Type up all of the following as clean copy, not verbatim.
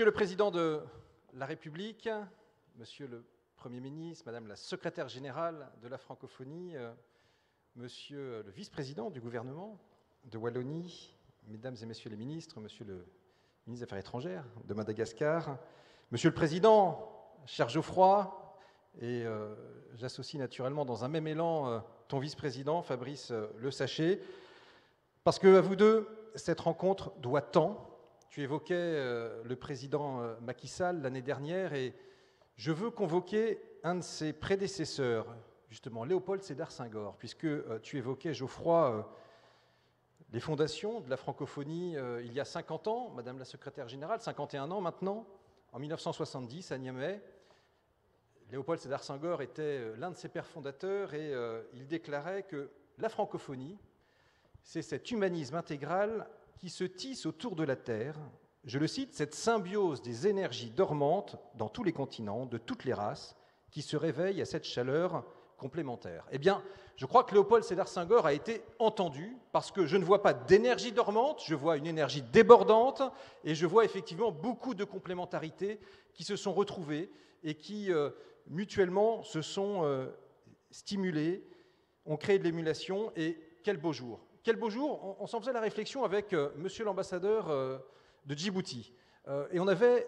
Monsieur le Président de la République, Monsieur le Premier ministre, Madame la Secrétaire générale de la francophonie, Monsieur le Vice-président du gouvernement de Wallonie, Mesdames et Messieurs les ministres, Monsieur le ministre des Affaires étrangères de Madagascar, Monsieur le Président, cher Geoffroy, et j'associe naturellement dans un même élan ton vice-président, Fabrice Le Sachet, parce que à vous deux, cette rencontre doit tant. Tu évoquais le président Macky Sall l'année dernière, et je veux convoquer un de ses prédécesseurs, justement, Léopold Sédar Senghor, puisque tu évoquais, Geoffroy, les fondations de la francophonie il y a 50 ans, Madame la secrétaire générale, 51 ans maintenant, en 1970 à Niamey. Léopold Sédar Senghor était l'un de ses pères fondateurs et il déclarait que la francophonie, c'est cet humanisme intégral qui se tisse autour de la Terre, je le cite, cette symbiose des énergies dormantes dans tous les continents, de toutes les races, qui se réveillent à cette chaleur complémentaire. Eh bien, je crois que Léopold Sédar Senghor a été entendu, parce que je ne vois pas d'énergie dormante, je vois une énergie débordante, et je vois effectivement beaucoup de complémentarités qui se sont retrouvées et qui, mutuellement, se sont stimulées, ont créé de l'émulation, et quel beau jour. Quel beau jour, on s'en faisait la réflexion avec monsieur l'ambassadeur de Djibouti. Et on avait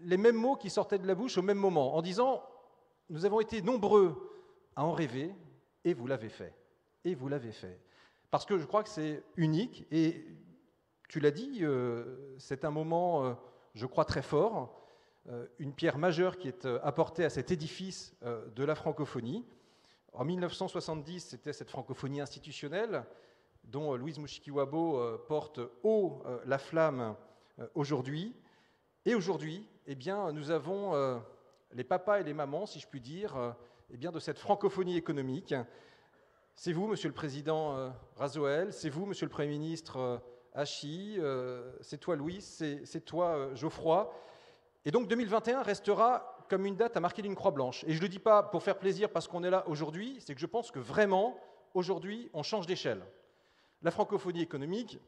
les mêmes mots qui sortaient de la bouche au même moment, en disant « Nous avons été nombreux à en rêver, et vous l'avez fait. Et vous l'avez fait. » Parce que je crois que c'est unique, et tu l'as dit, c'est un moment, je crois, très fort, une pierre majeure qui est apportée à cet édifice de la francophonie. En 1970, c'était cette francophonie institutionnelle, dont Louise Mushikiwabo porte haut la flamme aujourd'hui. Et aujourd'hui, eh bien, nous avons les papas et les mamans, si je puis dire, eh bien, de cette francophonie économique. C'est vous, Monsieur le Président Razoel, c'est vous, Monsieur le Premier ministre Hachi, c'est toi, Louis, c'est toi, Geoffroy. Et donc 2021 restera comme une date à marquer d'une croix blanche. Et je ne le dis pas pour faire plaisir parce qu'on est là aujourd'hui, c'est que je pense que vraiment, aujourd'hui, on change d'échelle. La francophonie économique,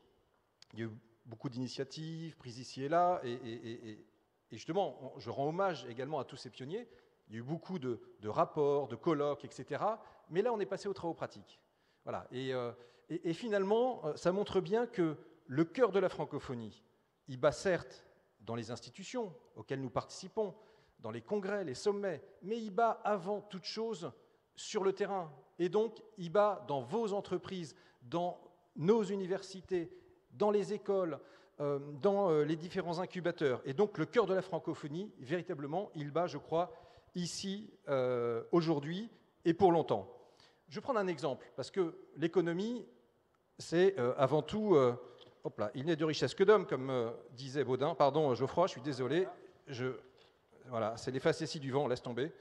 il y a eu beaucoup d'initiatives prises ici et là, et justement, je rends hommage également à tous ces pionniers. Il y a eu beaucoup de rapports, de colloques, etc. Mais là, on est passé aux travaux pratiques. Voilà. Et finalement, ça montre bien que le cœur de la francophonie, il bat certes dans les institutions auxquelles nous participons, dans les congrès, les sommets, mais il bat avant toute chose sur le terrain. Et donc, il bat dans vos entreprises, dans nos universités, dans les écoles, dans les différents incubateurs. Et donc, le cœur de la francophonie, véritablement, il bat, je crois, ici, aujourd'hui, et pour longtemps. Je vais prendre un exemple, parce que l'économie, c'est avant tout, il n'est de richesse que d'homme, comme disait Baudin. Pardon, Geoffroy, je suis désolé. Voilà, c'est les facéties du vent, laisse tomber.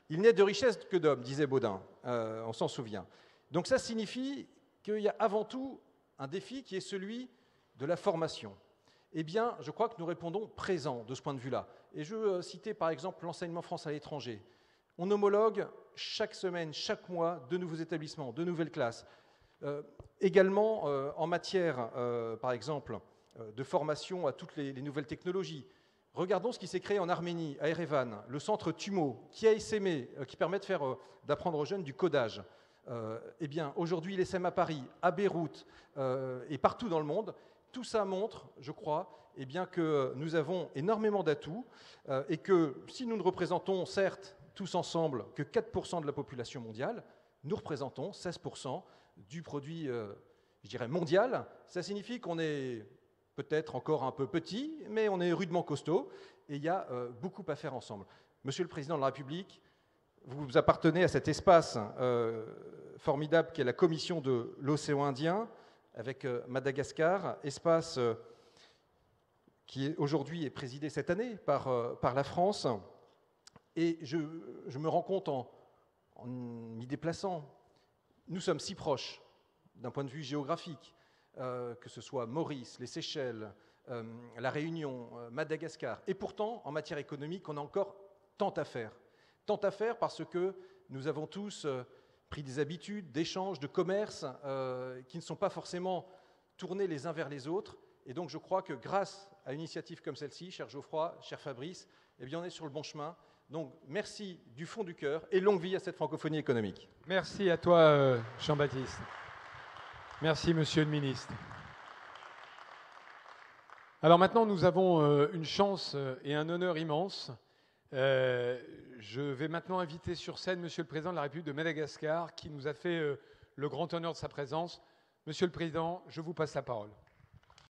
Il n'est de richesse que d'homme, disait Baudin, on s'en souvient. Donc ça signifie qu'il y a avant tout un défi qui est celui de la formation. Eh bien, je crois que nous répondons présent de ce point de vue-là. Et je veux citer par exemple l'enseignement français à l'étranger. On homologue chaque semaine, chaque mois, de nouveaux établissements, de nouvelles classes. Également en matière, par exemple, de formation à toutes les nouvelles technologies. Regardons ce qui s'est créé en Arménie, à Erevan, le centre TUMO, qui a essaimé, qui permet d'apprendre aux jeunes du codage. Eh bien, aujourd'hui, l'ESSEM à Paris, à Beyrouth et partout dans le monde, tout ça montre, je crois, eh bien, que nous avons énormément d'atouts et que si nous ne représentons, certes, tous ensemble, que 4% de la population mondiale, nous représentons 16% du produit, je dirais, mondial. Ça signifie qu'on est peut-être encore un peu petit, mais on est rudement costaud et il y a beaucoup à faire ensemble. Monsieur le Président de la République, vous appartenez à cet espace formidable qu'est la Commission de l'océan Indien avec Madagascar, espace qui aujourd'hui est présidé cette année par la France. Et je me rends compte en m'y déplaçant, nous sommes si proches d'un point de vue géographique, que ce soit Maurice, les Seychelles, la Réunion, Madagascar. Et pourtant, en matière économique, on a encore tant à faire. Tant à faire parce que nous avons tous pris des habitudes d'échange, de commerce qui ne sont pas forcément tournés les uns vers les autres. Et donc je crois que grâce à une initiative comme celle-ci, cher Geoffroy, cher Fabrice, eh bien on est sur le bon chemin. Donc merci du fond du cœur et longue vie à cette francophonie économique. Merci à toi, Jean-Baptiste. Merci, Monsieur le Ministre. Alors maintenant, nous avons une chance et un honneur immense. Je vais maintenant inviter sur scène Monsieur le Président de la République de Madagascar, qui nous a fait le grand honneur de sa présence. Monsieur le Président, je vous passe la parole.